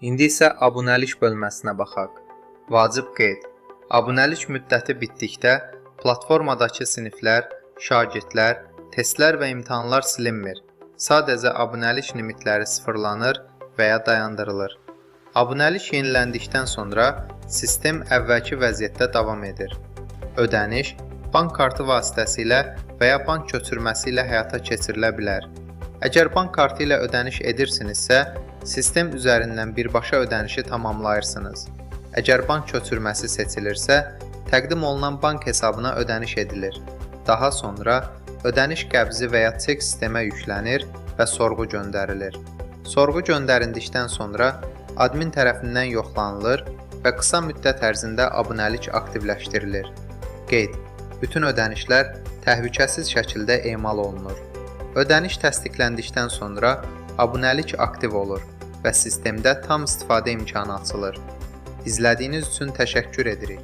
İndi isə abunəlik bölməsinə baxaq. Vacib qeyd. Abunəlik müddəti bitdikdə platformadakı siniflər, şagirdlər, testlər və imtahanlar silinmir. Sadəcə abunəlik limitləri sıfırlanır və ya dayandırılır. Abunəlik yeniləndikdən sonra sistem əvvəlki vəziyyətdə davam edir. Ödəniş bank kartı vasitəsilə və ya bank köçürməsi ilə həyata keçirilə bilər. Əgər bank kartı ilə ödəniş edirsinizsə, sistem üzərindən birbaşa ödənişi tamamlayırsınız. Əgər bank köçürməsi seçilirsə, təqdim olunan bank hesabına ödəniş edilir. Daha sonra ödəniş qəbzi və ya çek sistemə yüklənir və sorğu göndərilir. Sorğu göndərildikdən sonra admin tərəfindən yoxlanılır və qısa müddət ərzində abunəlik aktivləşdirilir. Qeyd: bütün ödənişlər təhlükəsiz şəkildə emal olunur. Ödəniş təsdiqləndikdən sonra abunəlik aktiv olur və sistemdə tam istifadə imkanı açılır. İzlədiyiniz üçün təşəkkür edirik.